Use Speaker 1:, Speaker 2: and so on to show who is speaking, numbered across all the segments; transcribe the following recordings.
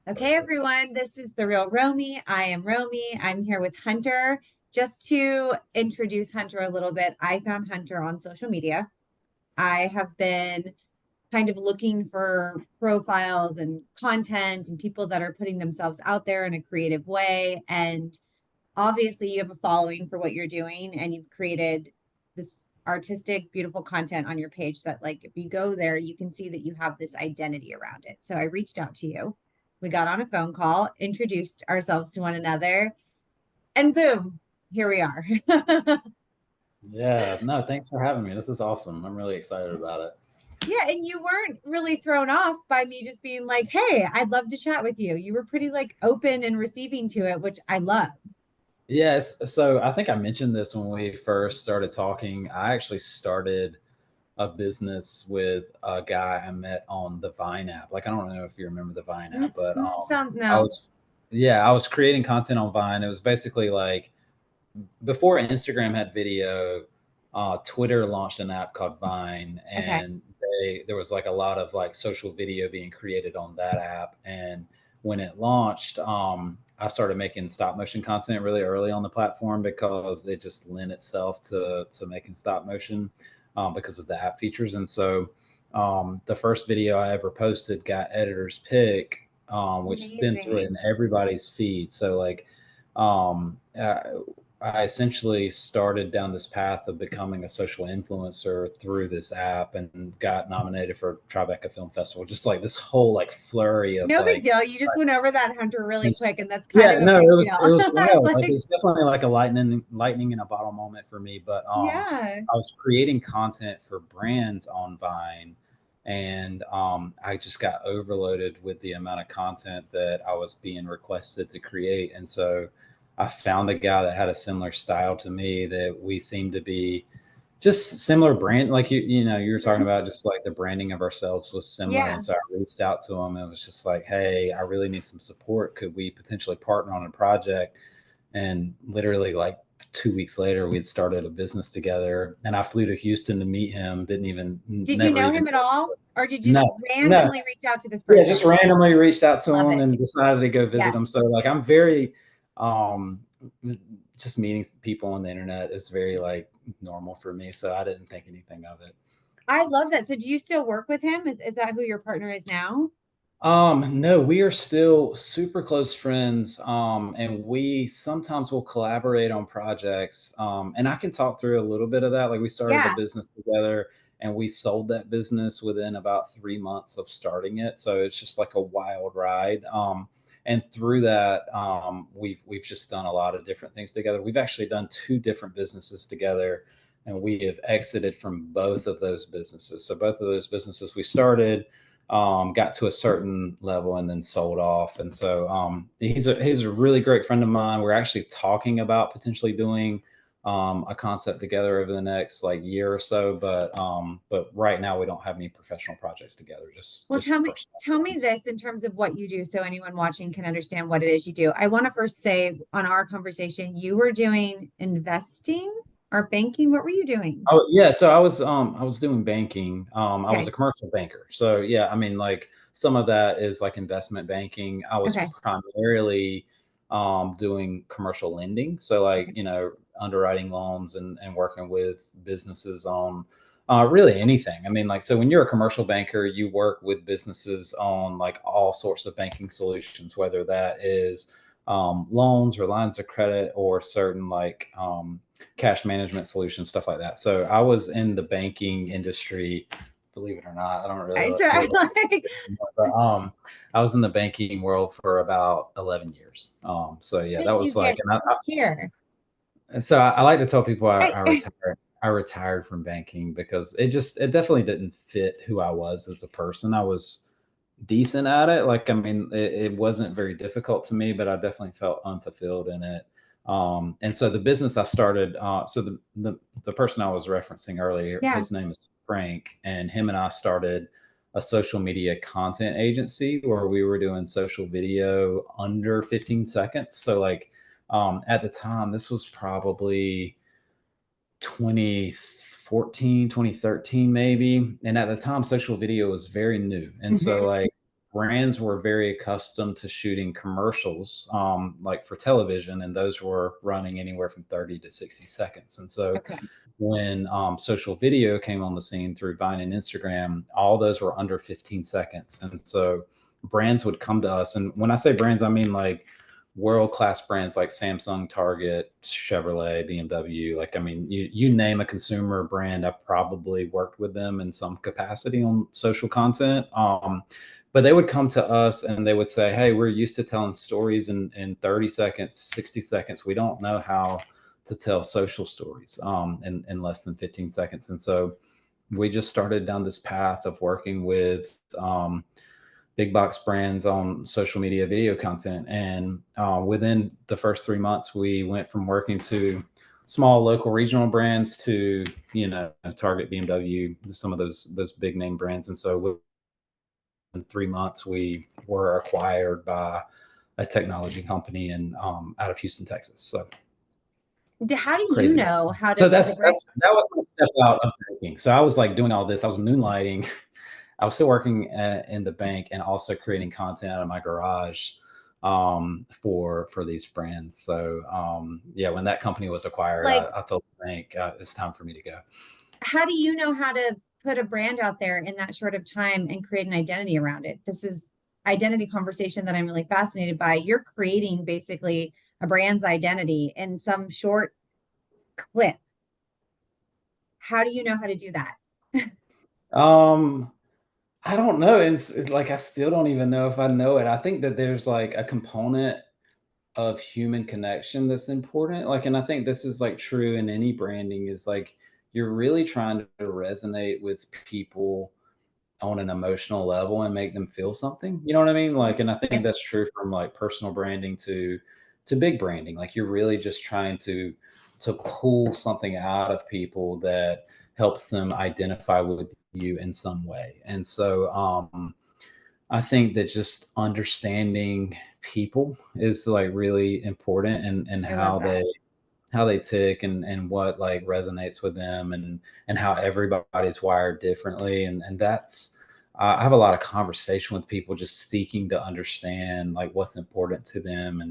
Speaker 1: Okay, everyone, this is The Real Romi. I am Romi. I'm here with Hunter. Just to introduce Hunter a little bit, I found Hunter on social media. I have been kind of looking for profiles and content and people that are putting themselves out there in a creative way. And obviously, you have a following for what you're doing, and you've created this artistic, beautiful content on your page that, like, if you go there, you can see that you have this identity around it. So I reached out to you. We got on a phone call, introduced ourselves to one another, and boom, here we are.
Speaker 2: Yeah, no, thanks for having me. This is awesome. I'm really excited about it.
Speaker 1: Yeah, and you weren't really thrown off by me just being like, "Hey, I'd love to chat with you." You were pretty like open and receiving to it, which I love.
Speaker 2: Yes, so I think I mentioned this when we first started talking. I actually started a business with a guy I met on the Vine app. Like, I don't know if you remember the Vine app, but
Speaker 1: Sound
Speaker 2: I
Speaker 1: no.
Speaker 2: was, yeah, I was creating content on Vine. It was basically like before Instagram had video, Twitter launched an app called Vine,
Speaker 1: Okay.
Speaker 2: and there was like a lot of like social video being created on that app. And when it launched, I started making stop motion content really early on the platform because it just lent itself to making stop motion because of the app features. And so the first video I ever posted got editor's pick, which then threw it in
Speaker 1: Amazing.
Speaker 2: everybody's feed. So like um, uh, I essentially started down this path of becoming a social influencer through this app and got nominated for Tribeca Film Festival. Just like this whole like flurry of
Speaker 1: No big
Speaker 2: like,
Speaker 1: deal. You just went over that, Hunter, really quick, and that's kind
Speaker 2: yeah,
Speaker 1: of a
Speaker 2: no,
Speaker 1: big deal.
Speaker 2: it was
Speaker 1: I was
Speaker 2: wild. Like
Speaker 1: like,
Speaker 2: it's definitely like a lightning in a bottle moment for me. But
Speaker 1: yeah.
Speaker 2: I was creating content for brands on Vine, and I just got overloaded with the amount of content that I was being requested to create. And so I found a guy that had a similar style to me, that we seemed to be just similar brand. Like you were talking
Speaker 1: Mhm.
Speaker 2: about, just like the branding of ourselves was similar.
Speaker 1: Yeah.
Speaker 2: And so I reached out to him and was just like, hey, I really need some support. Could we potentially partner on a project? And literally like 2 weeks later, we had started a business together, and I flew to Houston to meet him. Didn't even,
Speaker 1: Did you
Speaker 2: never
Speaker 1: know
Speaker 2: even.
Speaker 1: him at all? Or did you
Speaker 2: No,
Speaker 1: just
Speaker 2: no.
Speaker 1: randomly reach out to this
Speaker 2: Yeah, just
Speaker 1: person?
Speaker 2: randomly reached out to
Speaker 1: Love
Speaker 2: him
Speaker 1: it.
Speaker 2: and decided to go visit
Speaker 1: Yes.
Speaker 2: him. So like I'm very um just meeting people on the internet is very like normal for me. So I didn't think anything of it.
Speaker 1: I love that. So do you still work with him? Is that who your partner is now?
Speaker 2: No, we are still super close friends. And we sometimes will collaborate on projects. And I can talk through a little bit of that. Like, we started a
Speaker 1: Yeah.
Speaker 2: business together and we sold that business within about 3 months of starting it. So it's just like a wild ride. And through that, we've just done a lot of different things together. We've actually done two different businesses together, and we have exited from both of those businesses. So both of those businesses we started, got to a certain level and then sold off. And so he's a really great friend of mine. We're actually talking about potentially doing a concept together over the next like year or so. But right now we don't have any professional projects together. Just
Speaker 1: Well,
Speaker 2: just personal
Speaker 1: tell me
Speaker 2: ones.
Speaker 1: this in terms of what you do so anyone watching can understand what it is you do. I want to first say on our conversation, you were doing investing or banking. What were you doing?
Speaker 2: Oh yeah, so I was doing banking. I was
Speaker 1: Okay.
Speaker 2: a commercial banker. So yeah, I mean, like, some of that is like investment banking. I was
Speaker 1: Okay.
Speaker 2: primarily doing commercial lending. So like,
Speaker 1: Okay.
Speaker 2: underwriting loans and working with businesses on really anything. I mean, like, so when you're a commercial banker, you work with businesses on like all sorts of banking solutions, whether that is loans or lines of credit or certain like cash management solutions, stuff like that. So I was in the banking industry, believe it or not. I don't really
Speaker 1: So I
Speaker 2: look
Speaker 1: like
Speaker 2: anymore, but I was in the banking world for about 11 years. So yeah, that
Speaker 1: did you
Speaker 2: was like,
Speaker 1: get here?
Speaker 2: and so I like to tell people I
Speaker 1: I,
Speaker 2: retired. I retired from banking because it definitely didn't fit who I was as a person. I was decent at it. Like, I mean, it wasn't very difficult to me, but I definitely felt unfulfilled in it. And so the business I started, so the person I was referencing earlier,
Speaker 1: yeah.
Speaker 2: his name is Frank, and him and I started a social media content agency where we were doing social video under 15 seconds. So like, at the time, this was probably 2014, 2013, maybe. And at the time, social video was very new. And so
Speaker 1: Mhm.
Speaker 2: like brands were very accustomed to shooting commercials, like for television, and those were running anywhere from 30 to 60 seconds. And so
Speaker 1: Okay.
Speaker 2: when social video came on the scene through Vine and Instagram, all those were under 15 seconds. And so brands would come to us. And when I say brands, I mean like world class brands like Samsung, Target, Chevrolet, BMW. Like, I mean, you name a consumer brand, I've probably worked with them in some capacity on social content. But they would come to us and they would say, hey, we're used to telling stories in 30 seconds, 60 seconds. We don't know how to tell social stories in less than 15 seconds. And so we just started down this path of working with big box brands on social media video content. And within the first 3 months, we went from working to small local regional brands to, Target, BMW, some of those big name brands. And so in 3 months, we were acquired by a technology company in out of Houston, Texas. So
Speaker 1: How do you
Speaker 2: crazy.
Speaker 1: know how to
Speaker 2: So
Speaker 1: put a brand?
Speaker 2: that was my step out of banking. So I was like doing all this. I was moonlighting. I was still working in the bank and also creating content out of my garage for these brands. So yeah, when that company was acquired,
Speaker 1: Like,
Speaker 2: I told the bank it's time for me to go.
Speaker 1: how do you know how to put a brand out there in that short of time and create an identity around it? This is identity conversation that I'm really fascinated by. You're creating basically a brand's identity in some short clip. How do you know how to do that?
Speaker 2: Um, I don't know. It's like I still don't even know if I know it. I think that there's like a component of human connection that's important. Like, and I think this is like true in any branding is like you're really trying to resonate with people on an emotional level and make them feel something. You know what I mean? Like, and I think
Speaker 1: Yep.
Speaker 2: that's true from like personal branding to big branding. Like you're really just trying to pull something out of people that helps them identify with you in some way. And so I think that just understanding people is like really important and
Speaker 1: I love that.
Speaker 2: how they tick and what like resonates with them and how everybody's wired differently and that's I have a lot of conversation with people just seeking to understand like what's important to them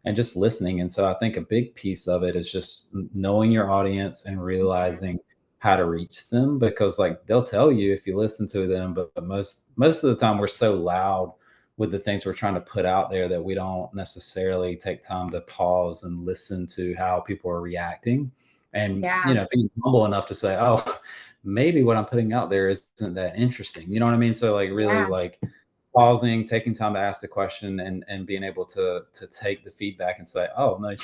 Speaker 2: and just listening. And so I think a big piece of it is just knowing your audience and
Speaker 1: Mhm.
Speaker 2: realizing how to reach them because like they'll tell you if you listen to them, but most of the time we're so loud with the things we're trying to put out there that we don't necessarily take time to pause and listen to how people are reacting and
Speaker 1: Yeah.
Speaker 2: being humble enough to say, oh, maybe what I'm putting out there isn't that interesting, you know what I mean? So like really
Speaker 1: Yeah.
Speaker 2: like pausing, taking time to ask the question and being able to take the feedback and say, oh no,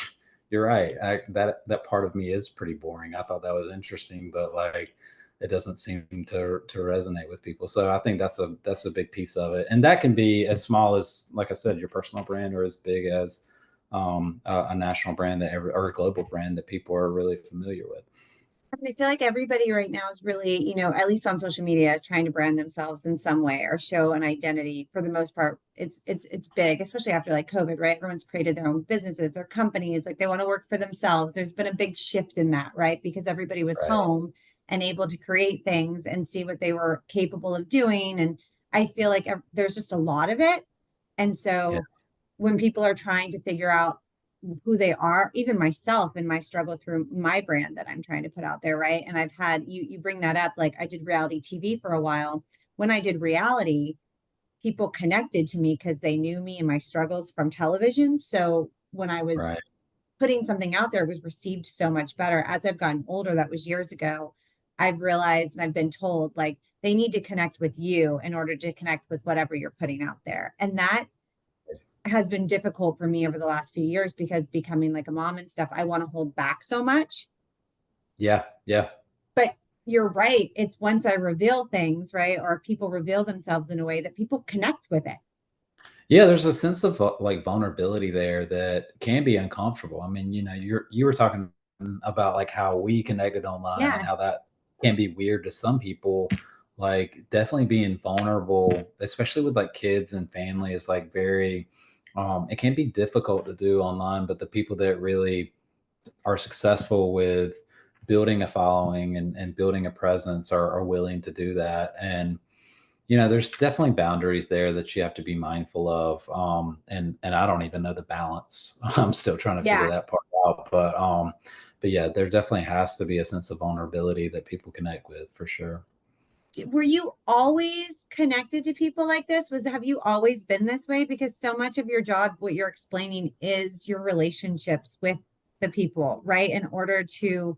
Speaker 2: you're right. That part of me is pretty boring. I thought that was interesting, but like it doesn't seem to resonate with people. So I think that's a big piece of it, and that can be as small as like I said, your personal brand, or as big as a national brand or a global brand that people are really familiar with.
Speaker 1: I feel like everybody right now is really, at least on social media, is trying to brand themselves in some way or show an identity. For the most part, it's big, especially after like COVID, right? Everyone's created their own businesses, their companies, like they want to work for themselves. There's been a big shift in that, right? Because everybody was
Speaker 2: Right.
Speaker 1: home and able to create things and see what they were capable of doing. And I feel like there's just a lot of it. And
Speaker 2: Yeah.
Speaker 1: so when people are trying to figure out who they are, even myself and my struggle through my brand that I'm trying to put out there, right? And I've had you bring that up, like I did reality TV for a while. When I did reality, people connected to me because they knew me and my struggles from television. So when I was
Speaker 2: Right.
Speaker 1: putting something out there, it was received so much better. As I've gotten older, that was years ago, I've realized and I've been told like they need to connect with you in order to connect with whatever you're putting out there. And that has been difficult for me over the last few years because becoming like a mom and stuff, I want to hold back so much.
Speaker 2: Yeah. Yeah.
Speaker 1: But you're right. It's once I reveal things, right? Or people reveal themselves in a way that people connect with it.
Speaker 2: Yeah, there's a sense of like vulnerability there that can be uncomfortable. I mean, you were talking about like how we connected online and
Speaker 1: Yeah.
Speaker 2: how that can be weird to some people. Like definitely being vulnerable, especially with like kids and family, is like very it can be difficult to do online, but the people that really are successful with building a following and building a presence are willing to do that. And there's definitely boundaries there that you have to be mindful of. And I don't even know the balance. I'm still trying to figure
Speaker 1: Yeah.
Speaker 2: that part out. But yeah, there definitely has to be a sense of vulnerability that people connect with for sure.
Speaker 1: Were you always connected to people like this? Have you always been this way? Because so much of your job, what you're explaining, is your relationships with the people, right? In order to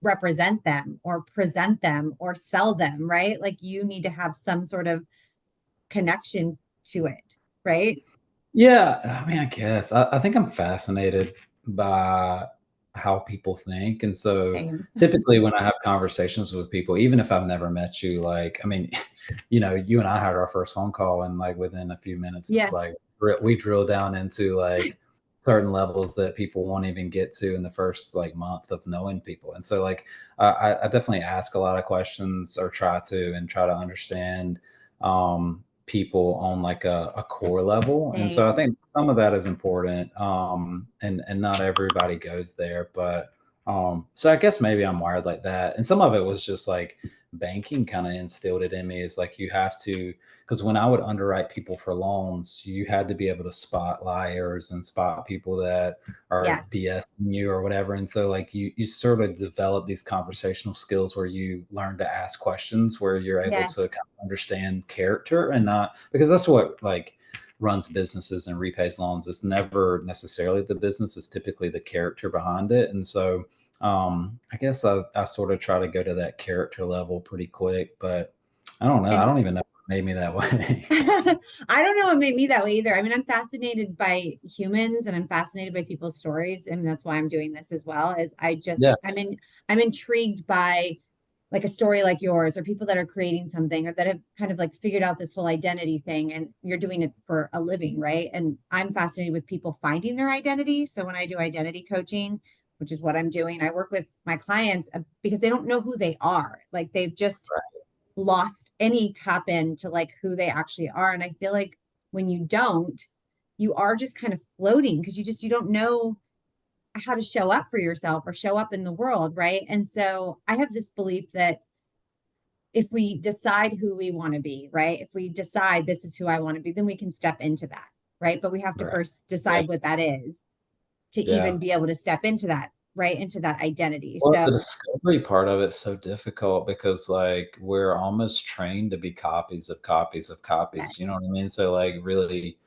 Speaker 1: represent them or present them or sell them, right? Like you need to have some sort of connection to it, right?
Speaker 2: Yeah, I mean, I guess I think I'm fascinated by how people think, and so
Speaker 1: Same.
Speaker 2: typically when I have conversations with people, even if I've never met you, like, I mean, you and I had our first phone call, and like within a few minutes, it's
Speaker 1: Yeah.
Speaker 2: like we drill down into like certain levels that people won't even get to in the first like month of knowing people, and so like I definitely ask a lot of questions or try to understand. People on like a core level. And so I
Speaker 1: Same.
Speaker 2: think some of that is important. And not everybody goes there, but so I guess maybe I'm wired like that. And some of it was just like banking kind of instilled it in me is like you have to, because when I would underwrite people for loans, you had to be able to spot liars and spot people that are
Speaker 1: Yes.
Speaker 2: BSing you or whatever. And so like you sort of develop these conversational skills where you learn to ask questions where you're able to
Speaker 1: Yes.
Speaker 2: kind of understand character and not because that's what like runs businesses and repays loans. It's never necessarily the business, it's typically the character behind it. And so I guess I sort of try to go to that character level pretty quick, but I don't know. I
Speaker 1: And
Speaker 2: don't even know what made me that way.
Speaker 1: I don't know what made me that way either. I mean, I'm fascinated by humans and I'm fascinated by people's stories. And that's why I'm doing this as well, is
Speaker 2: Yeah,
Speaker 1: I'm intrigued by like a story like yours or people that are creating something or that have kind of like figured out this whole identity thing and you're doing it for a living, right? And I'm fascinated with people finding their identity. So when I do identity coaching, which is what I'm doing, I work with my clients because they don't know who they are. Like they've just lost any tap into like who they actually are. And I feel like when you don't, you are just kind of floating because you don't know how to show up for yourself or show up in the world, right? And so I have this belief that if we decide who we want to be, right? If we decide this is who I want to be, then we can step into that, right? But we have to
Speaker 2: right.
Speaker 1: first
Speaker 2: Yeah.
Speaker 1: decide what that is to
Speaker 2: Yeah.
Speaker 1: even be able to step into that, right? Into that identity.
Speaker 2: Well,
Speaker 1: So,
Speaker 2: the discovery part of it's so difficult because, like, we're almost trained to be copies of copies of copies, you
Speaker 1: yes,
Speaker 2: know what I mean? So, like, really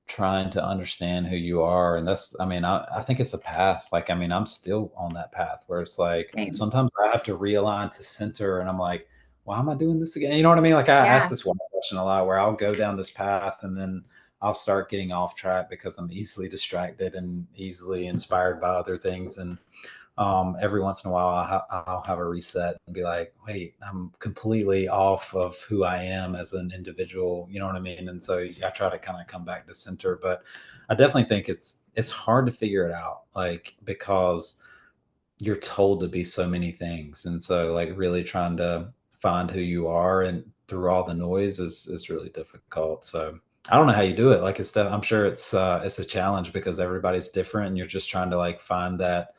Speaker 2: trying to understand who you are, and that's I mean, I think it's a path, like, I mean, I'm still on that path where it's like,
Speaker 1: same.
Speaker 2: sometimes I have to realign to center, and I'm like, "Why am I doing this again?" You know what I mean? Like, I ask
Speaker 1: Yeah.
Speaker 2: this one question a lot where I'll go down this path, and then I'll start getting off track because I'm easily distracted and easily inspired by other things, and every once in a while I'll have a reset and be like, wait, I'm completely off of who I am as an individual, you know what I mean? And so I try to kind of come back to center, but I definitely think it's hard to figure it out, like, because you're told to be so many things. And so like really trying to find who you are and through all the noise is really difficult. So I don't know how you do it. Like I'm sure it's a challenge because everybody's different and you're just trying to like find that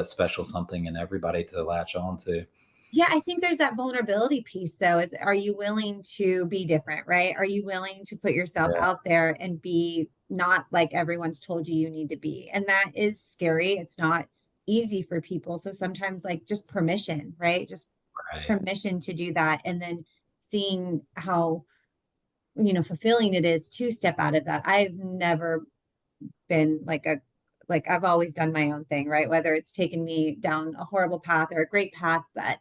Speaker 2: special something in everybody to latch on to.
Speaker 1: Yeah, I think there's that vulnerability piece though, is are you willing to be different, right? Are you willing to put yourself
Speaker 2: Yeah,
Speaker 1: out there and be not like everyone's told you you need to be? And that is scary. It's not easy for people. So sometimes like just permission, right? Just
Speaker 2: right.
Speaker 1: permission to do that and then seeing how, fulfilling it is to step out of that. I've never been like I've always done my own thing, right? Whether it's taken me down a horrible path or a great path, but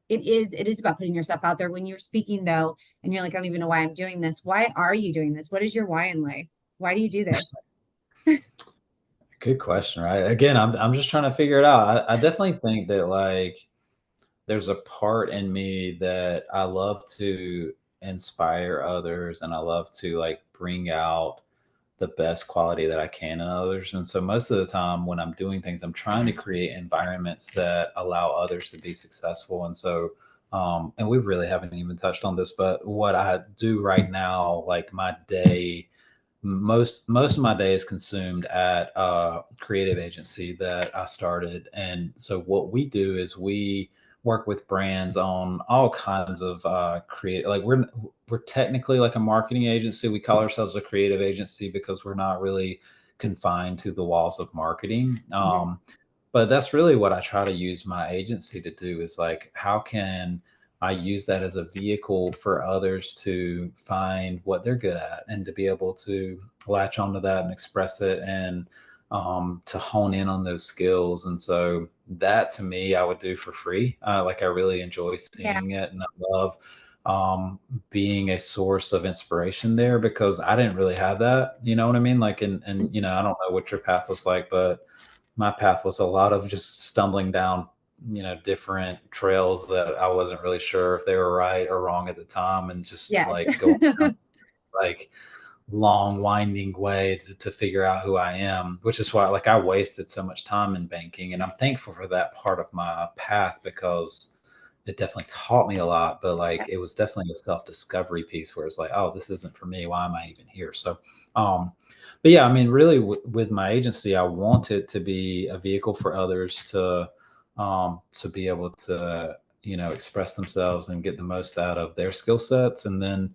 Speaker 1: it is about putting yourself out there when you're speaking though, and you're like, I don't even know why I'm doing this. Why are you doing this? What is your why in life? Why do you do this?
Speaker 2: Good question, right? Again, I'm just trying to figure it out. I definitely think that like there's a part in me that I love to inspire others and I love to like bring out the best quality that I can in others. And so most of the time when I'm doing things, I'm trying to create environments that allow others to be successful. And so, and we really haven't even touched on this, but what I do right now, like my day, most of my day is consumed at a creative agency that I started. And so what we do is work with brands on all kinds of creative. Like we're technically like a marketing agency. We call ourselves a creative agency because we're not really confined to the walls of marketing.
Speaker 1: Mhm.
Speaker 2: But that's really what I try to use my agency to do is like, how can I use that as a vehicle for others to find what they're good at and to be able to latch onto that and express it and to hone in on those skills. And so that to me, I would do for free. Like I really enjoy
Speaker 1: Yeah.
Speaker 2: seeing it and I love being a source of inspiration there because I didn't really have that. You know what I mean? Like, and I don't know what your path was like, but my path was a lot of just stumbling down, different trails that I wasn't really sure if they were right or wrong at the time, and just
Speaker 1: Yes.
Speaker 2: like going down like long winding way to figure out who I am, which is why like I wasted so much time in banking. And I'm thankful for that part of my path because it definitely taught me a lot, but like
Speaker 1: Yeah.
Speaker 2: it was definitely a self-discovery piece where it's like, oh, this isn't for me. Why am I even here? So um but yeah, I mean, really with my agency, I want it to be a vehicle for others to be able to, express themselves and get the most out of their skill sets. And then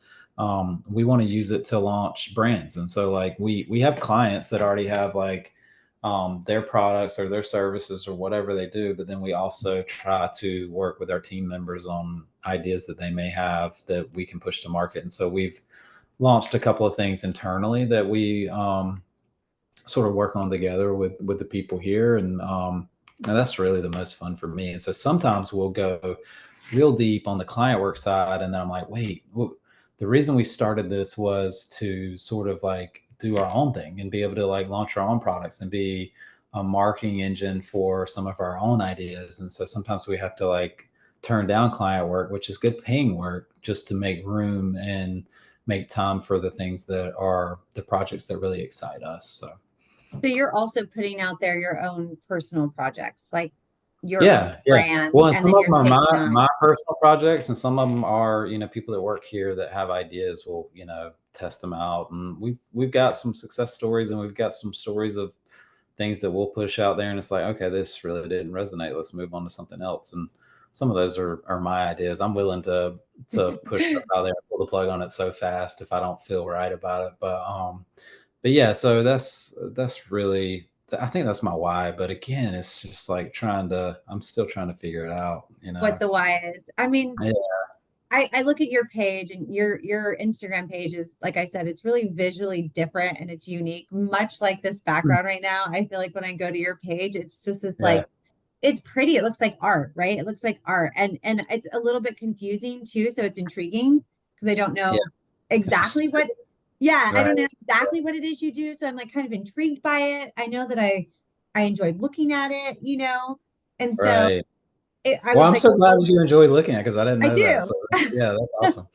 Speaker 2: we want to use it to launch brands. And so like we have clients that already have like their products or their services or whatever they do, but then we also try to work with our team members on ideas that they may have that we can push to market. And so we've launched a couple of things internally that we sort of work on together with the people here, and that's really the most fun for me. And so sometimes we'll go real deep on the client work side, and then I'm like, wait, the reason we started this was to sort of like do our own thing and be able to like launch our own products and be a marketing engine for some of our own ideas. And so sometimes we have to like turn down client work, which is good paying work, just to make room and make time for the things that are the projects that really excite us. So
Speaker 1: So you're also putting out there your own personal projects, like your own
Speaker 2: yeah, yeah.
Speaker 1: brands,
Speaker 2: Well, and
Speaker 1: and
Speaker 2: some
Speaker 1: then
Speaker 2: of
Speaker 1: you're
Speaker 2: them are
Speaker 1: taking on.
Speaker 2: my personal projects, and some of them are, people that work here that have ideas will, test them out. And we've got some success stories, and we've got some stories of things that we'll push out there, and it's like, okay, this really didn't resonate. Let's move on to something else. And some of those are my ideas. I'm willing to push stuff out there and pull the plug on it so fast if I don't feel right about it. But yeah, so that's really, I think that's my why. But again, it's just like I'm still trying to figure it out.
Speaker 1: What the why is. I mean,
Speaker 2: Yeah,
Speaker 1: I look at your page, and your Instagram page is, like I said, it's really visually different and it's unique, much like this background right now. I feel like when I go to your page, it's just this
Speaker 2: yeah,
Speaker 1: like, it's pretty. It looks like art, right? It looks like art. And it's a little bit confusing too, so it's intriguing because I don't
Speaker 2: yeah.
Speaker 1: know
Speaker 2: It's
Speaker 1: exactly what,
Speaker 2: mysterious,
Speaker 1: yeah, I
Speaker 2: right?
Speaker 1: don't know exactly what it is you do. So I'm like kind of intrigued by it. I know that I enjoyed looking at it. And so
Speaker 2: Right.
Speaker 1: I
Speaker 2: Well,
Speaker 1: was
Speaker 2: I'm
Speaker 1: like,
Speaker 2: so glad that you enjoy looking at because I didn't
Speaker 1: I
Speaker 2: know that.
Speaker 1: do.
Speaker 2: So yeah, that's awesome.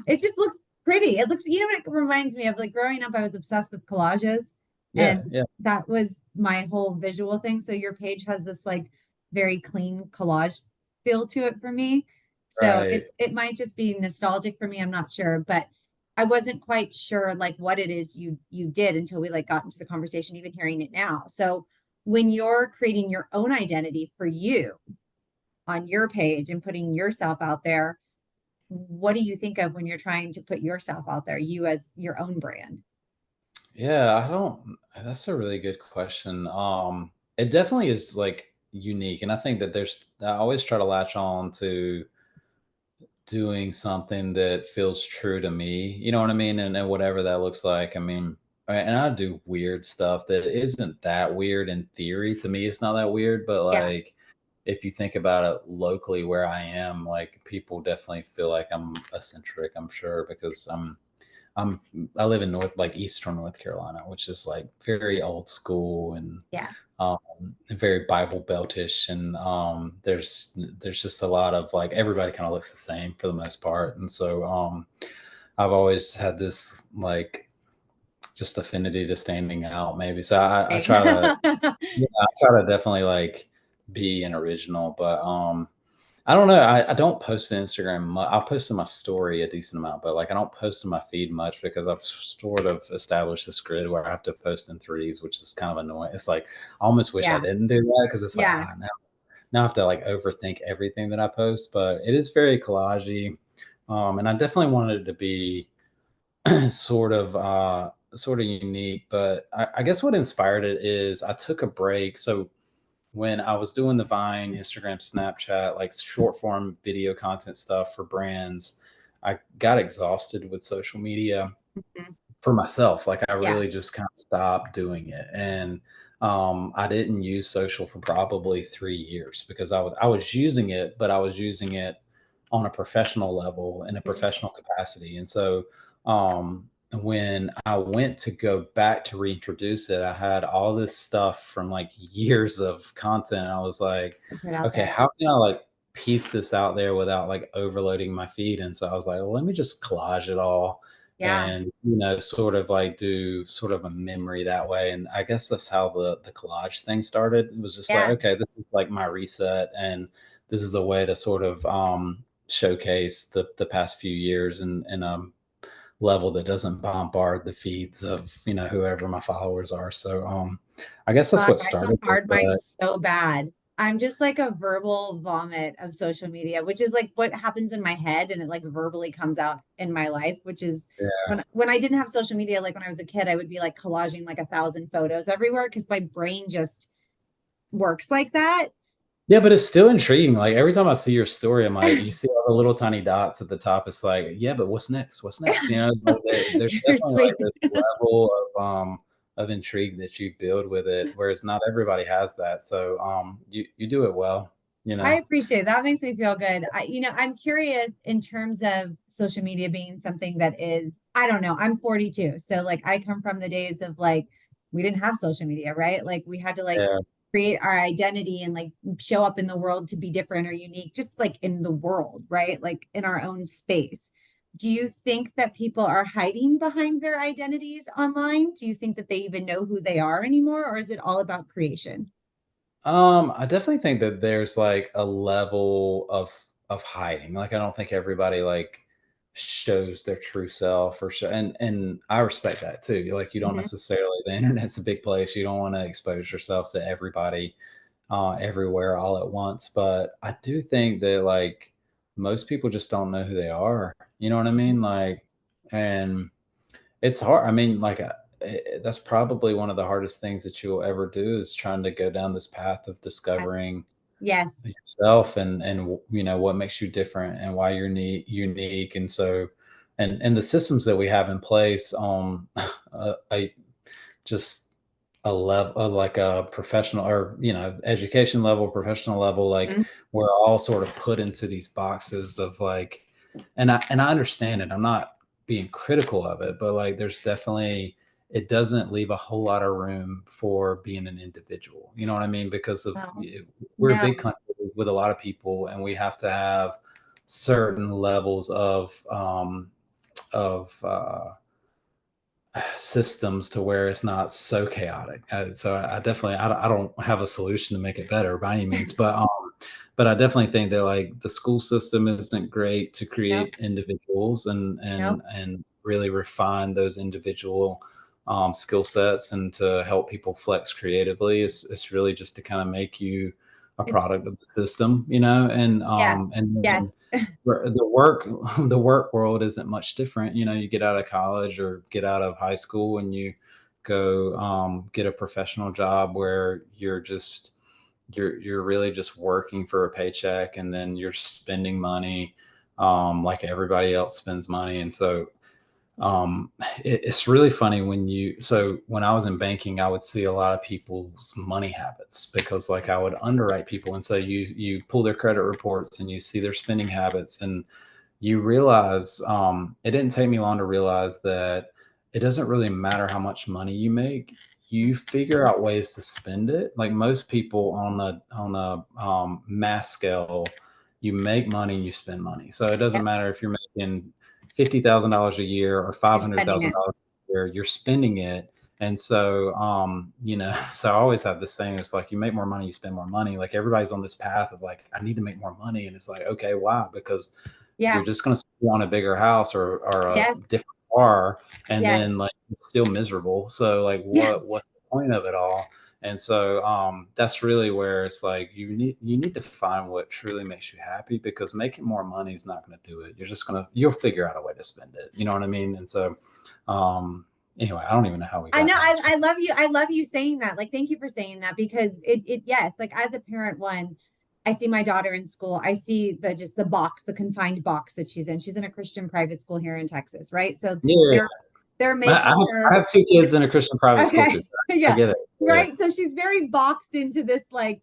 Speaker 1: It just looks pretty. It looks, what it reminds me of? Like growing up, I was obsessed with collages,
Speaker 2: Yeah,
Speaker 1: and
Speaker 2: yeah,
Speaker 1: that was my whole visual thing. So your page has this like very clean collage feel to it for me. So
Speaker 2: right.
Speaker 1: it might just be nostalgic for me. I'm not sure, but I wasn't quite sure like what it is you did until we like got into the conversation, even hearing it now. So when you're creating your own identity for you on your page and putting yourself out there, what do you think of when you're trying to put yourself out there, you as your own brand?
Speaker 2: Yeah, I don't that's a really good question. It definitely is like unique. And I think that I always try to latch on to doing something that feels true to me. You know what I mean? And whatever that looks like. I mean, and I do weird stuff that isn't that weird in theory. To me, it's not that weird, but
Speaker 1: Yeah.
Speaker 2: like if you think about it locally where I am, like people definitely feel like I'm eccentric, I'm sure, because I'm I live in like Eastern North Carolina, which is like very old school and
Speaker 1: Yeah.
Speaker 2: um, very Bible beltish, and there's just a lot of like everybody kind of looks the same for the most part, and so I've always had this like just affinity to standing out, maybe. So I
Speaker 1: Same.
Speaker 2: try to, yeah, I try to definitely like be an original, but I don't know. I don't post to Instagram. I'll post to my story a decent amount, but like I don't post to my feed much because I've sort of established this grid where I have to post in threes, which is kind of annoying. It's like I almost wish I
Speaker 1: Yeah.
Speaker 2: didn't do that because it's like
Speaker 1: Yeah.
Speaker 2: now I have to like overthink everything that I post, but it is very collagey. And I definitely wanted it to be sort of unique. But I guess what inspired it is I took a break. So when I was doing the Vine, Instagram, Snapchat, like short form video content stuff for brands, I got exhausted with social media
Speaker 1: Mhm.
Speaker 2: for myself. Like I
Speaker 1: Yeah.
Speaker 2: really just kind of stopped doing it. And I didn't use social for probably 3 years because I was using it, but I was using it on a professional level in a
Speaker 1: Mhm.
Speaker 2: professional capacity. And so when I went to go back to reintroduce it, I had all this stuff from like years of content. I was like,
Speaker 1: To put out
Speaker 2: okay,
Speaker 1: there.
Speaker 2: how can I like piece this out there without like overloading my feed? And so I was like, well, let me just collage it all
Speaker 1: Yeah.
Speaker 2: and sort of like do sort of a memory that way. And I guess that's how the collage thing started. It was just like,
Speaker 1: Yeah.
Speaker 2: okay, this is like my reset, and this is a way to sort of showcase the past few years in a level that doesn't bombard the feeds of whoever my followers are. So I guess that's
Speaker 1: Fuck,
Speaker 2: what
Speaker 1: I
Speaker 2: started it.
Speaker 1: bombard mine
Speaker 2: But
Speaker 1: so bad. I'm just like a verbal vomit of social media, which is like what happens in my head and it like verbally comes out in my life, which is
Speaker 2: yeah.
Speaker 1: when I didn't have social media, like when I was a kid, I would be like collaging like 1,000 photos everywhere because my brain just works like that.
Speaker 2: Yeah, but it's still intriguing. Like every time I see your story, I'm like, you see all the little tiny dots at the top. It's like, yeah, but what's next? What's next? Like there's
Speaker 1: You're
Speaker 2: definitely like
Speaker 1: sweet.
Speaker 2: this level of intrigue that you build with it, whereas not everybody has that. So you do it well, you
Speaker 1: I
Speaker 2: know.
Speaker 1: appreciate it. That makes me feel good. I'm curious in terms of social media being something that is, I don't know, I'm 42. So like I come from the days of like we didn't have social media, right? Like we had to like
Speaker 2: Yeah.
Speaker 1: create our identity and like show up in the world to be different or unique, just like in the world, right? Like in our own space. Do you think that people are hiding behind their identities online? Do you think that they even know who they are anymore, or is it all about creation?
Speaker 2: I definitely think that there's like a level of hiding. Like I don't think everybody like shows their true self or show, and I respect that too. Like you don't
Speaker 1: Mhm.
Speaker 2: necessarily the internet's a big place. You don't want to expose yourself to everybody everywhere all at once. But I do think that like most people just don't know who they are. You know what I mean? Like and it's hard. I mean, like, that's probably one of the hardest things that you'll ever do is trying to go down this path of discovering
Speaker 1: Yes.
Speaker 2: yourself and what makes you different and why you're unique. And so, and the systems that we have in place on a just a level like a professional or education level, professional level, like
Speaker 1: Mhm.
Speaker 2: we're all sort of put into these boxes of like, and I understand it. I'm not being critical of it, but like there's definitely it doesn't leave a whole lot of room for being an individual. You know what I mean? Because of
Speaker 1: No.
Speaker 2: we're a
Speaker 1: No.
Speaker 2: big country with a lot of people, and we have to have certain levels of systems to where it's not so chaotic. So I definitely I don't have a solution to make it better by any means, but I definitely think that like the school system isn't great to
Speaker 1: Nope.
Speaker 2: create individuals
Speaker 1: Nope.
Speaker 2: and really refine those individual skill sets and to help people flex creatively. It's really just to kind of make you a
Speaker 1: It's
Speaker 2: product of the system, and
Speaker 1: yes.
Speaker 2: then
Speaker 1: Yes.
Speaker 2: the work the work world isn't much different. You get out of college or get out of high school and you go get a professional job where you're really just working for a paycheck, and then you're spending money like everybody else spends money. And so it's really funny when I was in banking, I would see a lot of people's money habits because like I would underwrite people, and so you pull their credit reports and you see their spending habits, and you realize it didn't take me long to realize that it doesn't really matter how much money you make. You figure out ways to spend it. Like most people on a mass scale, you make money, you spend money. So it doesn't
Speaker 1: Yep.
Speaker 2: matter if you're making $50,000 a year or five
Speaker 1: You're
Speaker 2: hundred
Speaker 1: spending
Speaker 2: thousand
Speaker 1: it.
Speaker 2: dollars a year. You're spending it. And so, so I always have this thing. It's like you make more money, you spend more money. Like everybody's on this path of like, I need to make more money, and it's like, okay, why? Because you're
Speaker 1: Yeah.
Speaker 2: just going to want a bigger house or a
Speaker 1: Yes.
Speaker 2: different car, and
Speaker 1: Yes.
Speaker 2: then like you're still miserable. So like
Speaker 1: Yes.
Speaker 2: what's the point of it all? And so that's really where it's like you need to find what truly makes you happy, because making more money is not going to do it. You'll figure out a way to spend it. You know what I mean? And so anyway, I don't even know how we
Speaker 1: I
Speaker 2: got
Speaker 1: know
Speaker 2: down this.
Speaker 1: I love you. I love you saying that. Like, thank you for saying that because yes, like as a parent, one, I see my daughter in school. I see the box, the confined box that she's in. She's in a Christian private school here in Texas, right? So
Speaker 2: Yeah,
Speaker 1: they're they're
Speaker 2: I
Speaker 1: making
Speaker 2: I
Speaker 1: her
Speaker 2: have two kids in a Christian private school too,
Speaker 1: okay.
Speaker 2: so I
Speaker 1: Yeah.
Speaker 2: get it. Yeah,
Speaker 1: Right. So she's very boxed into this like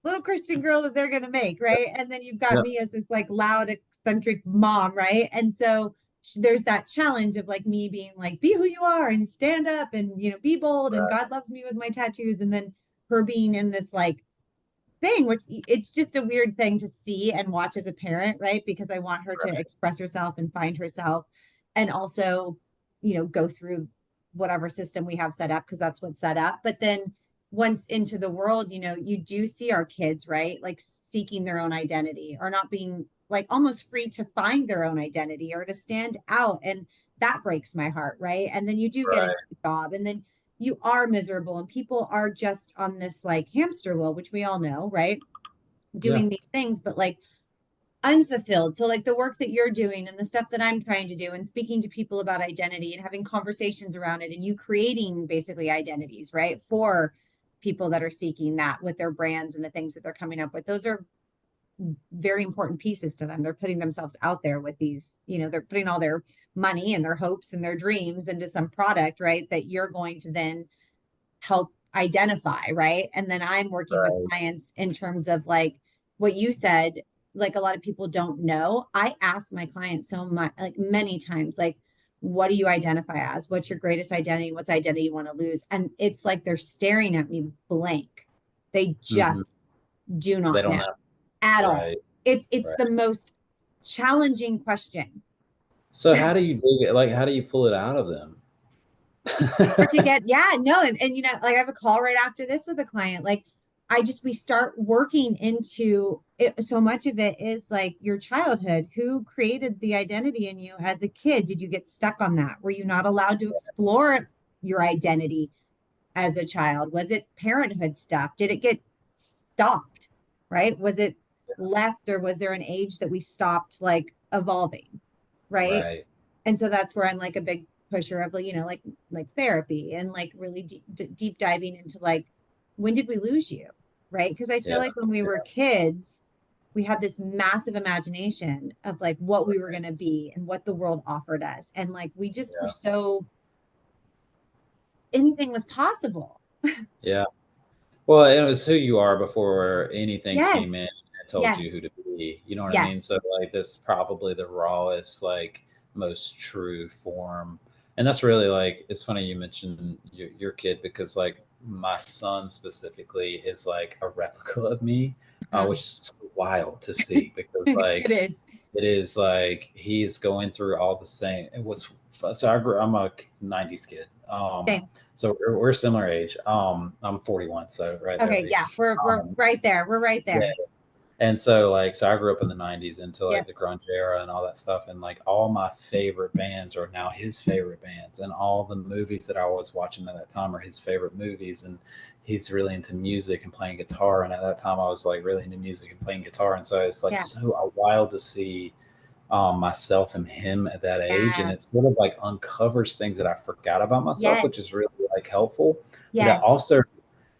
Speaker 1: little Christian girl that they're going to make, right? And then you've got
Speaker 2: yeah,
Speaker 1: me as this like loud, eccentric mom, right? And so there's that challenge of like me being like, be who you are and stand up and, be bold and
Speaker 2: right,
Speaker 1: God loves me with my tattoos. And then her being in this like thing, which it's just a weird thing to see and watch as a parent, right? Because I want her to
Speaker 2: right,
Speaker 1: express herself and find herself and also, go through whatever system we have set up because that's what's set up. But then once into the world, you do see our kids, right? Like seeking their own identity or not being like almost free to find their own identity or to stand out. And that breaks my heart, right? And then you do get into
Speaker 2: right.
Speaker 1: a job and then you are miserable and people are just on this like hamster wheel, which we all know, right?
Speaker 2: Yeah,
Speaker 1: Doing these things, but like unfulfilled. So, like the work that you're doing and the stuff that I'm trying to do, and speaking to people about identity and having conversations around it, and you creating basically identities, right? For people that are seeking that with their brands and the things that they're coming up with. Those are very important pieces to them. They're putting themselves out there with these, they're putting all their money and their hopes and their dreams into some product, right? That you're going to then help identify, right? And then I'm working with
Speaker 2: right.
Speaker 1: clients in terms of like what you said, like a lot of people don't know. I ask my clients so much, like many times, like, what do you identify as? What's your greatest identity? What's identity you want to lose? And it's like they're staring at me blank. They
Speaker 2: Mhm.
Speaker 1: just do
Speaker 2: They
Speaker 1: not
Speaker 2: don't
Speaker 1: know
Speaker 2: know.
Speaker 1: at all.
Speaker 2: Right,
Speaker 1: It's
Speaker 2: right.
Speaker 1: the most challenging question
Speaker 2: So how do you dig it? Like, how do you pull it out of them?
Speaker 1: or to get yeah no and like I have a call right after this with a client like we start working into it. So much of it is like your childhood. Who created the identity in you as a kid? Did you get stuck on that? Were you not allowed to explore your identity as a child? Was it parenthood stuff? Did it get stopped, right? Was it left, or was there an age that we stopped like evolving, right?
Speaker 2: Right.
Speaker 1: And so that's where I'm like a big pusher of like like therapy and like really deep diving into like when did we lose you, right? Because I
Speaker 2: Yeah,
Speaker 1: feel like when we were
Speaker 2: yeah,
Speaker 1: kids we had this massive imagination of like what we were going to be and what the world offered us, and like we just were
Speaker 2: yeah,
Speaker 1: so anything was possible.
Speaker 2: yeah. Well, it was who you are before anything came
Speaker 1: Yes,
Speaker 2: in and told you who to
Speaker 1: yes,
Speaker 2: be. You know what I mean?
Speaker 1: yes.
Speaker 2: So like this is probably the rawest, like most true form. And that's really like it's funny you mentioned your kid, because like my son specifically is like a replica of me, which
Speaker 1: Mhm.
Speaker 2: is so wild to see, because
Speaker 1: It
Speaker 2: like
Speaker 1: is.
Speaker 2: it is like he is going through all the same. It was so I'm a '90s kid.
Speaker 1: Same.
Speaker 2: So we're similar age. I'm 41, so right there with
Speaker 1: Okay,
Speaker 2: you.
Speaker 1: yeah, we're
Speaker 2: Um,
Speaker 1: right there. We're right
Speaker 2: yeah,
Speaker 1: there.
Speaker 2: and so like so I grew up in the '90s into like
Speaker 1: Yep.
Speaker 2: the grunge era and all that stuff, and like all my favorite bands are now his favorite bands, and all the movies that I was watching at that time are his favorite movies, and he's really into music and playing guitar, and at that time I was like really into music and playing guitar, and so it's like
Speaker 1: Yeah.
Speaker 2: so wild to see myself and him at that age, and
Speaker 1: Yeah.
Speaker 2: it sort of like uncovers things that I forgot about myself,
Speaker 1: Yes.
Speaker 2: which is really like helpful. But it
Speaker 1: Yes.
Speaker 2: also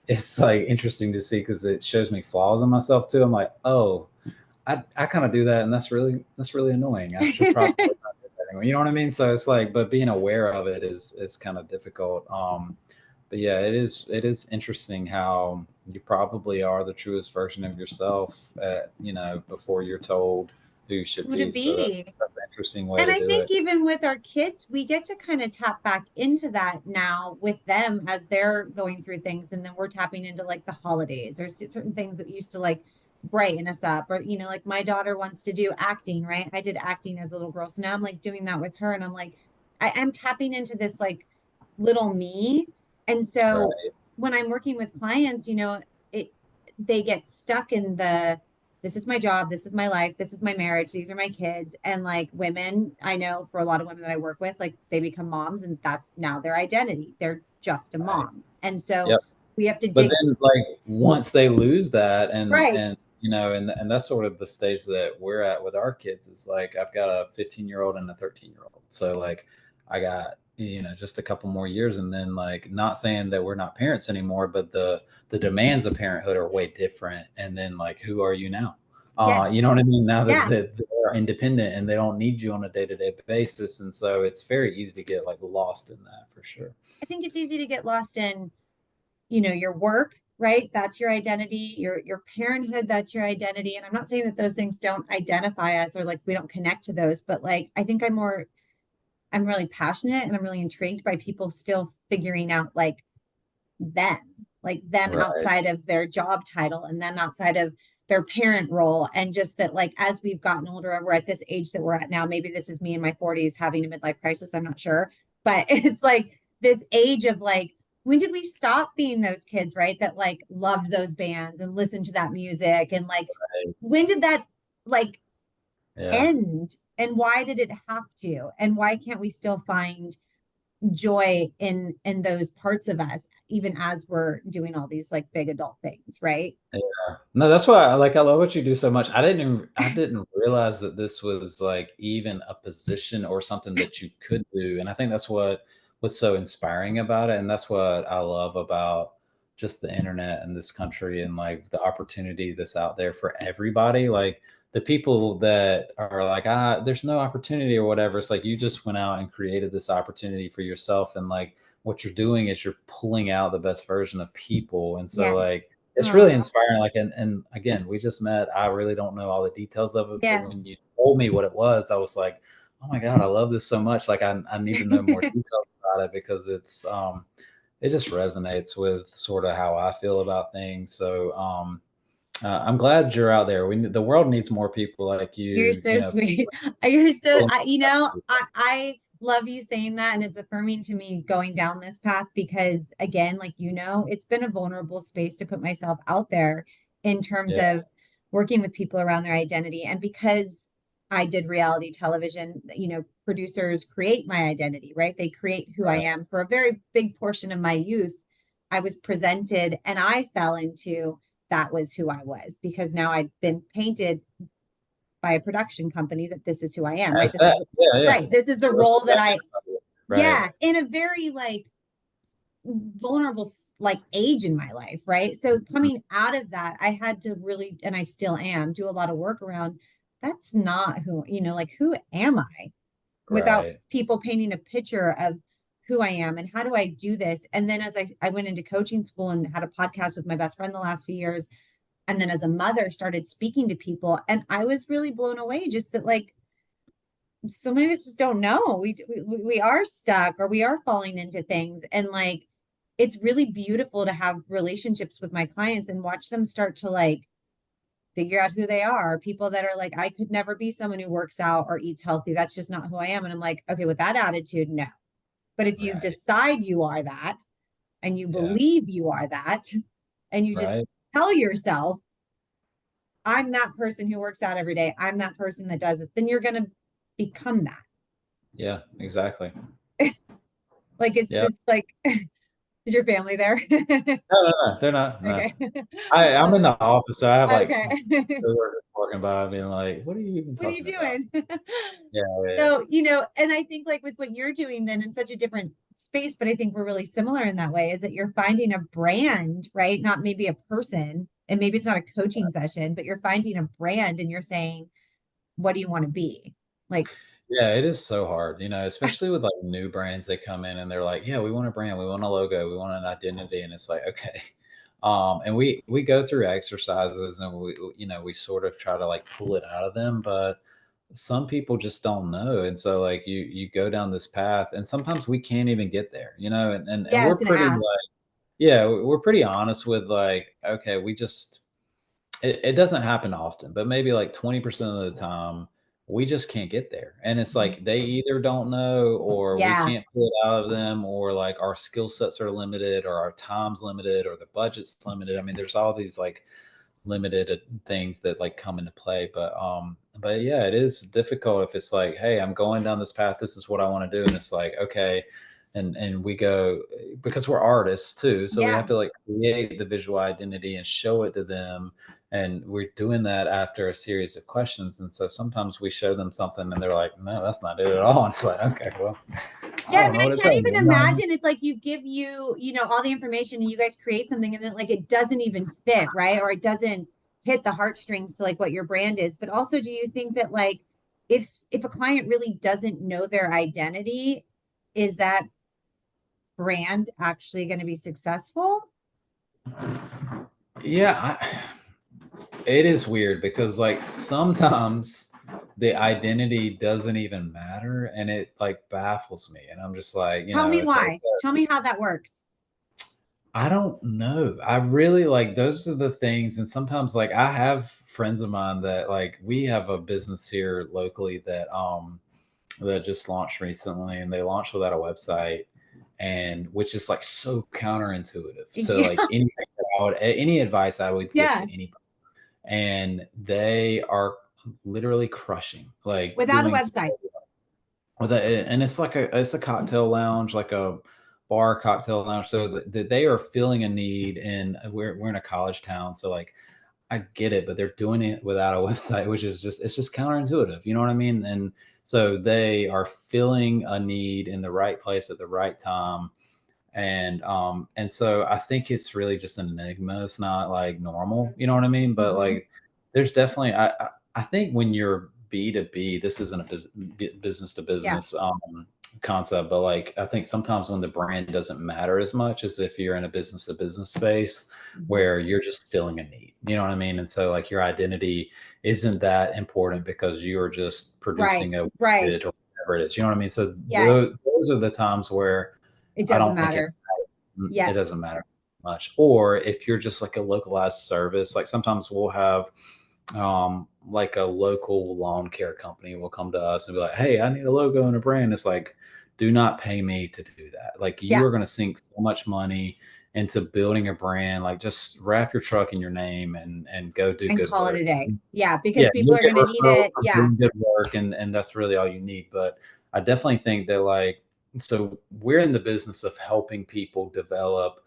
Speaker 2: it's like interesting to see because it shows me flaws in myself too. I'm like, oh, I kind of do that, and that's really annoying. I should probably not do that anymore. You know what I mean? So it's like, but being aware of it is kind of difficult. But yeah, it is interesting how you probably are the truest version of yourself, before you're told who you should
Speaker 1: Who to
Speaker 2: be. So that's
Speaker 1: be.
Speaker 2: that's an interesting way
Speaker 1: And
Speaker 2: to
Speaker 1: I
Speaker 2: do
Speaker 1: think
Speaker 2: it.
Speaker 1: even with our kids, we get to kind of tap back into that now with them as they're going through things. And then we're tapping into like the holidays or certain things that used to like brighten us up. Or, like my daughter wants to do acting, right? I did acting as a little girl. So now I'm like doing that with her. And I'm like, I'm tapping into this like little me. And so
Speaker 2: Right,
Speaker 1: when I'm working with clients, it they get stuck in this is my job, this is my life, this is my marriage, these are my kids. And like women, I know for a lot of women that I work with, like they become moms and that's now their identity. They're just a
Speaker 2: right.
Speaker 1: mom. And so
Speaker 2: Yep.
Speaker 1: We have to
Speaker 2: But
Speaker 1: dig.
Speaker 2: then like once they lose that,
Speaker 1: Right.
Speaker 2: and that's sort of the stage that we're at with our kids, is like I've got a 15-year-old and a 13-year-old. So like I got, just a couple more years, and then like, not saying that we're not parents anymore, but the demands of parenthood are way different. And then like, who are you now?
Speaker 1: Yes.
Speaker 2: You know what I mean? Now
Speaker 1: Yeah.
Speaker 2: that they're independent and they don't need you on a day-to-day basis. And so it's very easy to get like lost in that for sure.
Speaker 1: I think it's easy to get lost in, your work, right? That's your identity, your parenthood, that's your identity. And I'm not saying that those things don't identify us or like we don't connect to those, but like I think I'm really passionate and I'm really intrigued by people still figuring out them, like them
Speaker 2: Right.
Speaker 1: outside of their job title and them outside of their parent role. And just that, like, as we've gotten older, we're at this age that we're at now. Maybe this is me in my 40s having a midlife crisis. I'm not sure. But it's like this age of like, when did we stop being those kids, right? That like loved those bands and listened to that music. And like, when did that like
Speaker 2: Yeah.
Speaker 1: end? And why did it have to? And why can't we still find joy in those parts of us even as we're doing all these like big adult things, right?
Speaker 2: Yeah. No, that's why I love what you do so much. I didn't realize that this was like even a position or something that you could do. And I think that's what's so inspiring about it. And that's what I love about just the internet and this country, and like the opportunity that's out there for everybody. Like the people that are like, there's no opportunity or whatever. It's like you just went out and created this opportunity for yourself. And like what you're doing is you're pulling out the best version of people. And so like,
Speaker 1: Yes.
Speaker 2: it's really
Speaker 1: Oh,
Speaker 2: inspiring. Like, and again, we just met. I really don't know all the details of it, but
Speaker 1: yeah.
Speaker 2: when you told me what it was, I was like, oh my God, I love this so much. Like, I need to know more details about it, because it just resonates with sort of how I feel about things. So, I'm glad you're out there. The world needs more people like
Speaker 1: You're
Speaker 2: you,
Speaker 1: so sweet. You're so,
Speaker 2: people.
Speaker 1: I love you saying that. And it's affirming to me going down this path because, again, like, it's been a vulnerable space to put myself out there in terms
Speaker 2: Yeah,
Speaker 1: of working with people around their identity. And because I did reality television, producers create my identity, right? They create who I
Speaker 2: right.
Speaker 1: am. For a very big portion of my youth, I was presented and I fell into that was who I was because now I'd been painted by a production company that this is who I am, right?
Speaker 2: That's that. Yeah, yeah.
Speaker 1: This is the
Speaker 2: So that's
Speaker 1: role that
Speaker 2: exactly
Speaker 1: I,
Speaker 2: right.
Speaker 1: yeah, in a very like vulnerable like age in my life, right? So
Speaker 2: Mhm.
Speaker 1: coming out of that, I had to really, and I still am, do a lot of work around that's not who, like who am I without
Speaker 2: Right.
Speaker 1: people painting a picture of who I am and how do I do this? And then as I went into coaching school and had a podcast with my best friend the last few years, and then as a mother started speaking to people, and I was really blown away just that like so many of us just don't know. We are stuck or we are falling into things. And like, it's really beautiful to have relationships with my clients and watch them start to like figure out who they are. People that are like, I could never be someone who works out or eats healthy. That's just not who I am. And I'm like, okay, with that attitude, no. But if you
Speaker 2: Right.
Speaker 1: decide you are that and you
Speaker 2: Yeah.
Speaker 1: believe you are that, and you just
Speaker 2: Right.
Speaker 1: tell yourself, I'm that person who works out every day, I'm that person that does this, then you're going to become that.
Speaker 2: Yeah. Exactly.
Speaker 1: Like it's
Speaker 2: Yeah.
Speaker 1: this like is your family there?
Speaker 2: No, no, no, they're not, no.
Speaker 1: Okay.
Speaker 2: I'm in
Speaker 1: Um,
Speaker 2: the office, so I have, like,
Speaker 1: okay.
Speaker 2: coworkers walking by being like, "What are you even
Speaker 1: What are you
Speaker 2: talking about?"
Speaker 1: doing?
Speaker 2: Yeah, yeah, yeah.
Speaker 1: So, and I think like with what you're doing then in such a different space, but I think we're really similar in that way is that you're finding a brand, right? Not maybe a person, and maybe it's not a coaching session, but you're finding a brand and you're saying, what do you want to be? Like,
Speaker 2: Yeah, it is so hard, especially with, like, new brands that come in and they're like, "Yeah, we want a brand, we want a logo, we want an identity," and it's like, "Okay." And we go through exercises, and we sort of try to, like, pull it out of them, but some people just don't know. And so like you go down this path, and sometimes we can't even get there, and
Speaker 1: yeah, I was
Speaker 2: we're
Speaker 1: gonna
Speaker 2: pretty
Speaker 1: ask.
Speaker 2: like, yeah, we're pretty honest with like, okay, we just, it doesn't happen often, but maybe like 20% of the time we just can't get there. And it's
Speaker 1: Mhm.
Speaker 2: like they either don't know, or we
Speaker 1: Yeah.
Speaker 2: can't pull it out of them, or like our skill sets are limited, or our time's limited, or the budget's limited. I mean, there's all these like limited things that like come into play. But yeah, it is difficult if it's like, hey, I'm going down this path, this is what I want to do, and it's like, okay, and we go, because we're artists too, so we have
Speaker 1: Yeah.
Speaker 2: to like create the visual identity and show it to them, and we're doing that after a series of questions. And so sometimes we show them something and they're like, no, that's not it at all. And it's like, okay, well, I
Speaker 1: Yeah, I
Speaker 2: don't
Speaker 1: mean,
Speaker 2: know
Speaker 1: I
Speaker 2: what to
Speaker 1: can't
Speaker 2: tell you.
Speaker 1: even imagine if like you give all the information and you guys create something and then like it doesn't even fit, right? Or it doesn't hit the heartstrings to like what your brand is. But also, do you think that like if a client really doesn't know their identity, is that brand actually going to be successful?
Speaker 2: Yeah, it is weird because like sometimes the identity doesn't even matter, and it like baffles me, and I'm just like,
Speaker 1: Tell me why.
Speaker 2: it's
Speaker 1: Tell me how that works.
Speaker 2: I don't know. I really like those are the things. And sometimes like I have friends of mine that like we have a business here locally that just launched recently, and they launched without a website, and which is like so counterintuitive to
Speaker 1: Yeah.
Speaker 2: like any advice I would give
Speaker 1: Yeah.
Speaker 2: to anybody. And they are literally crushing, like
Speaker 1: Without a
Speaker 2: doing
Speaker 1: website.
Speaker 2: with it, and it's a cocktail lounge, like a bar cocktail lounge. So that they are filling a need, and we're in a college town, so like I get it, but they're doing it without a website, which is just it's just counterintuitive. You know what I mean? And so they are filling a need in the right place at the right time. And so I think it's really just an enigma. It's not like normal, you know what I mean? But
Speaker 1: Mm-hmm.
Speaker 2: like there's definitely I think when you're B2B, this isn't a business to
Speaker 1: Yeah.
Speaker 2: business concept, but like I think sometimes when the brand doesn't matter as much as if you're in a business to business space
Speaker 1: Mm-hmm.
Speaker 2: where you're just filling a need. You know what I mean? And so like your identity isn't that important because you're just
Speaker 1: Right.
Speaker 2: producing a
Speaker 1: Right.
Speaker 2: widget or whatever it is. You know what I mean? So
Speaker 1: Yes.
Speaker 2: those are the times where
Speaker 1: It
Speaker 2: I
Speaker 1: doesn't
Speaker 2: don't think it
Speaker 1: matter. Yeah.
Speaker 2: it doesn't matter much. Or if you're just like a localized service, like sometimes we'll have like a local lawn care company will come to us and be like, "Hey, I need a logo and a brand." It's like, do not pay me to do that. Like you
Speaker 1: Yeah.
Speaker 2: are going to sink so much money into building a brand. Like just wrap your truck in your name and go do
Speaker 1: And
Speaker 2: good
Speaker 1: call it
Speaker 2: work.
Speaker 1: a day. Yeah, because
Speaker 2: Yeah,
Speaker 1: people
Speaker 2: you'll
Speaker 1: are
Speaker 2: get
Speaker 1: going to need
Speaker 2: referrals
Speaker 1: it.
Speaker 2: for
Speaker 1: Yeah.
Speaker 2: doing good work, and that's really all you need. But I definitely think that like so we're in the business of helping people develop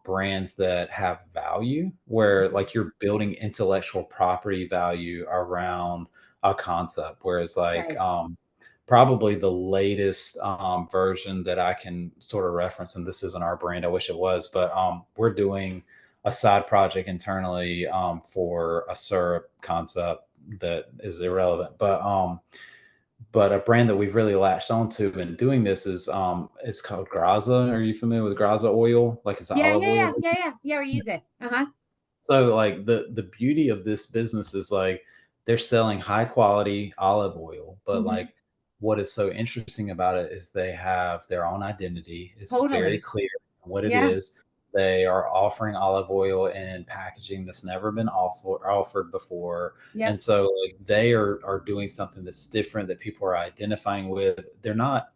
Speaker 2: brands that have value, where
Speaker 1: Mhm.
Speaker 2: like you're building intellectual property value around a concept. Whereas like
Speaker 1: Right.
Speaker 2: probably the latest version that I can sort of reference, and this isn't our brand, I wish it was, but we're doing a side project internally for a syrup concept that is irrelevant. But a brand that we've really latched onto in doing this is it's called Graza. Are you familiar with Graza oil? Like it's an
Speaker 1: Yeah,
Speaker 2: olive
Speaker 1: yeah,
Speaker 2: oil.
Speaker 1: yeah, yeah, yeah. Yeah, we use it. Uh-huh.
Speaker 2: So like the beauty of this business is like they're selling high quality olive oil, but
Speaker 1: Hmm.
Speaker 2: like what is so interesting about it is they have their own identity. It's very
Speaker 1: Totally.
Speaker 2: clear what it
Speaker 1: Yeah.
Speaker 2: is. They are offering olive oil in packaging that's never been offered before.
Speaker 1: Yep.
Speaker 2: And so like they are doing something that's different that people are identifying with. They're not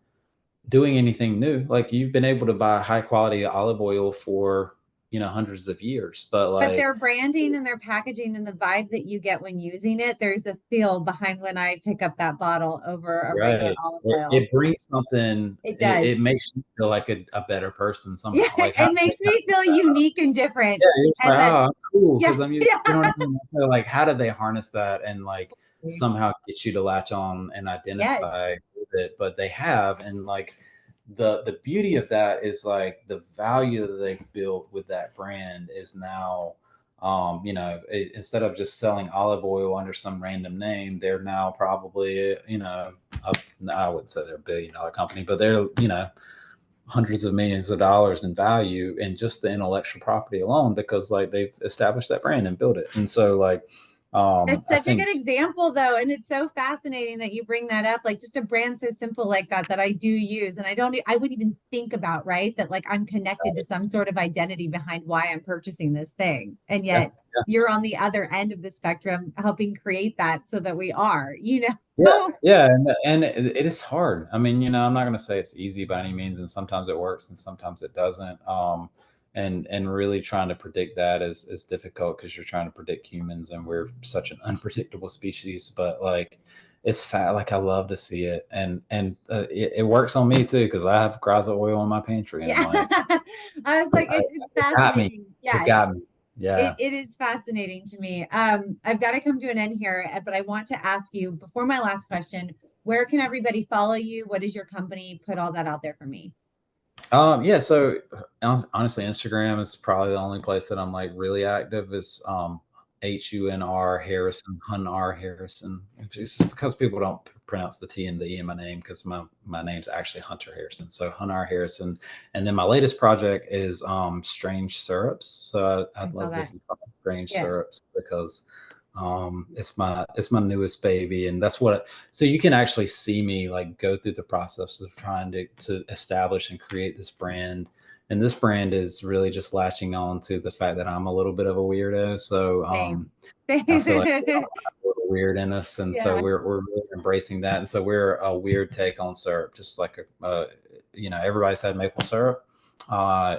Speaker 2: doing anything new. Like you've been able to buy high quality olive oil for, hundreds of years, but
Speaker 1: But
Speaker 2: like
Speaker 1: their branding and their packaging and the vibe that you get when using it, there's a feel behind when I pick up that bottle over a regular
Speaker 2: right.
Speaker 1: olive
Speaker 2: It,
Speaker 1: oil.
Speaker 2: it brings something.
Speaker 1: It
Speaker 2: It
Speaker 1: does.
Speaker 2: makes you feel like a better person
Speaker 1: Yeah,
Speaker 2: somehow. Like how
Speaker 1: it makes me feel unique and different.
Speaker 2: yeah, you're just like,
Speaker 1: And that,
Speaker 2: oh, I'm cool
Speaker 1: yeah,
Speaker 2: because I'm using.
Speaker 1: yeah.
Speaker 2: You know what I mean? So, like, how did they harness that and like somehow get you to latch on and
Speaker 1: Yes.
Speaker 2: identify with it? But they have, and like the beauty of that is like the value that they built with that brand is now instead of just selling olive oil under some random name, they're now probably, a, I wouldn't say they're $1 billion company, but they're, hundreds of millions of dollars in value in just the intellectual property alone because like they've established that brand and built it. And so like
Speaker 1: It's
Speaker 2: I
Speaker 1: such a
Speaker 2: think
Speaker 1: good example, though. And it's so fascinating that you bring that up. Like just a brand so simple like that, that I do use. And I wouldn't even think about, right? That like I'm connected to some sort of identity behind why I'm purchasing this thing. And
Speaker 2: yeah,
Speaker 1: yet you're on the other end of the spectrum helping create that so that we are,
Speaker 2: yeah,
Speaker 1: know?
Speaker 2: yeah, and it is hard. I mean, I'm not going to say it's easy by any means, and sometimes it works and sometimes it doesn't. And really trying to predict that is difficult because you're trying to predict humans, and we're such an unpredictable species. But like it's fat. Like I love to see it, and it works on me too because I have Graza oil in my pantry, and I'm
Speaker 1: Yeah.
Speaker 2: like,
Speaker 1: I was like, it's
Speaker 2: it got me.
Speaker 1: fascinating.
Speaker 2: It
Speaker 1: Yeah,
Speaker 2: got me. Yeah.
Speaker 1: it is fascinating to me. I've got to come to an end here, but I want to ask you before my last question, where can everybody follow you? What is your company? Put all that out there for me.
Speaker 2: Yeah, so honestly, Instagram is probably the only place that I'm like really active is HUNR Harrison, Hunr Harrison. It's just because people don't pronounce the T and the E in my name because my name's actually Hunter Harrison. So Hunr Harrison. And then my latest project is strange syrups. So
Speaker 1: I
Speaker 2: I'd
Speaker 1: saw
Speaker 2: love if
Speaker 1: that.
Speaker 2: you find strange
Speaker 1: Yeah.
Speaker 2: syrups because it's my newest baby and that's what so you can actually see me like go through the process of trying to establish and create this brand, and this brand is really just latching on to the fact that I'm a little bit of a weirdo. So
Speaker 1: Same.
Speaker 2: I feel like we
Speaker 1: Same.
Speaker 2: all have a little weird in us, and so
Speaker 1: Yeah.
Speaker 2: we're really embracing that, and so we're a weird take on syrup, just like everybody's had maple syrup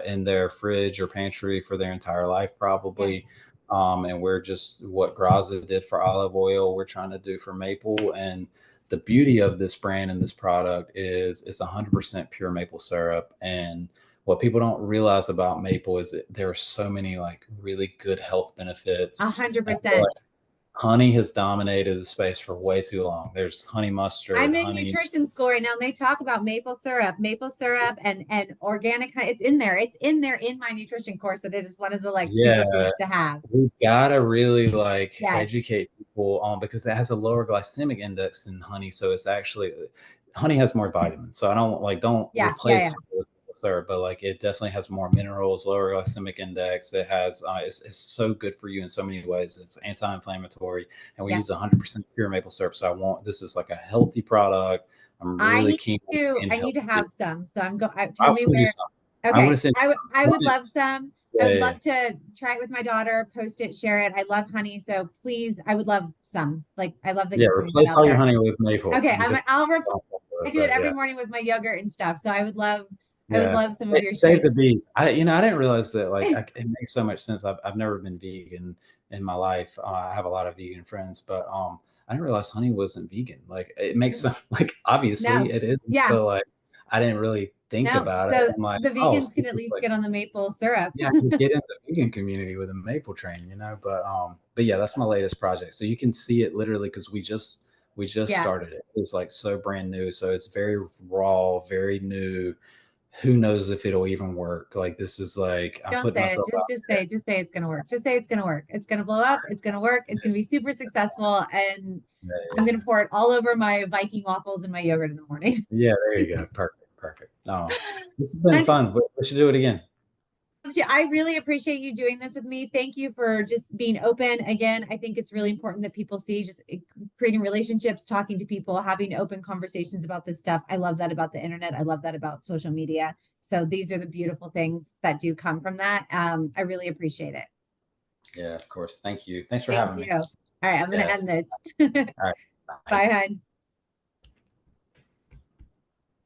Speaker 2: in their fridge or pantry for their entire life
Speaker 1: Yeah.
Speaker 2: probably. And we're just what Graza did for olive oil, we're trying to do for maple. And the beauty of this brand and this product is it's 100% pure maple syrup. And what people don't realize about maple is that there are so many like really good health benefits.
Speaker 1: A hundred
Speaker 2: And I feel like
Speaker 1: percent.
Speaker 2: honey has dominated the space for way too long. There's honey
Speaker 1: I'm
Speaker 2: mustard,
Speaker 1: in
Speaker 2: honey.
Speaker 1: nutrition school right now, and they talk about maple syrup, and organic honey. It's in there. It's in there in my nutrition course, and it is one of the like
Speaker 2: Yeah,
Speaker 1: superfoods to have.
Speaker 2: we gotta really like
Speaker 1: Yes.
Speaker 2: educate people on because it has a lower glycemic index than honey. So it's actually honey has more vitamins. So I don't
Speaker 1: Yeah. Yeah.
Speaker 2: replace
Speaker 1: Yeah.
Speaker 2: honey with maple syrup, but like it definitely has more minerals, lower glycemic index. It has it's so good for you in so many ways. It's anti-inflammatory, and we
Speaker 1: Yeah.
Speaker 2: use 100% pure maple syrup. So I want this is like a healthy product. I'm
Speaker 1: I
Speaker 2: really
Speaker 1: need
Speaker 2: keen on being
Speaker 1: I need to
Speaker 2: healthy.
Speaker 1: have some. So I'm tell
Speaker 2: I'll
Speaker 1: me
Speaker 2: send you
Speaker 1: where.
Speaker 2: some. I'm gonna
Speaker 1: Okay.
Speaker 2: send you some.
Speaker 1: I would love some. I
Speaker 2: Yeah,
Speaker 1: would
Speaker 2: yeah, yeah.
Speaker 1: love to try it with my daughter, post it, share it. I love honey. So please, I would love some. Like, I love that
Speaker 2: Yeah,
Speaker 1: you're putting that
Speaker 2: replace
Speaker 1: out
Speaker 2: all your
Speaker 1: there.
Speaker 2: honey with maple
Speaker 1: Okay.
Speaker 2: and just
Speaker 1: I do it every
Speaker 2: yeah.
Speaker 1: morning with my yogurt and stuff. So I would
Speaker 2: Yeah.
Speaker 1: love some of
Speaker 2: Hey,
Speaker 1: your
Speaker 2: save
Speaker 1: strange.
Speaker 2: the bees. I didn't realize that it makes so much sense. I've never been vegan in my life. I have a lot of vegan friends, but I didn't realize honey wasn't vegan. Like it makes some like obviously
Speaker 1: No.
Speaker 2: it isn't,
Speaker 1: Yeah.
Speaker 2: but like I didn't really think
Speaker 1: No.
Speaker 2: about it.
Speaker 1: So
Speaker 2: I'm like,
Speaker 1: the
Speaker 2: oh, so
Speaker 1: vegans can
Speaker 2: this
Speaker 1: at
Speaker 2: is
Speaker 1: least
Speaker 2: like
Speaker 1: get on the maple syrup.
Speaker 2: yeah, I can get in the vegan community with a maple train. But yeah, that's my latest project. So you can see it literally because we just
Speaker 1: Yeah.
Speaker 2: started it. It's like so brand new. So it's very raw, very new. Who knows if it'll even work? Like this is like I'm
Speaker 1: Don't
Speaker 2: putting
Speaker 1: say it.
Speaker 2: myself out there.
Speaker 1: Just say it's gonna work. Just say it's gonna work. It's gonna blow up. It's gonna work. It's gonna be super successful. And
Speaker 2: Yeah,
Speaker 1: I'm
Speaker 2: yeah,
Speaker 1: gonna pour it all over my Viking waffles and my yogurt in the morning.
Speaker 2: yeah. There you go. Perfect, perfect. Oh, this has been
Speaker 1: And
Speaker 2: fun. We should do it again.
Speaker 1: I really appreciate you doing this with me. Thank you for just being open. Again, I think it's really important that people see just creating relationships, talking to people, having open conversations about this stuff. I love that about the internet. I love that about social media. So these are the beautiful things that do come from that. I really appreciate it.
Speaker 2: Yeah, of course. Thank you. Thanks for
Speaker 1: Thank
Speaker 2: having
Speaker 1: you.
Speaker 2: me.
Speaker 1: All right, I'm going to
Speaker 2: Yeah.
Speaker 1: end this.
Speaker 2: All right. Bye.
Speaker 1: Bye, hon.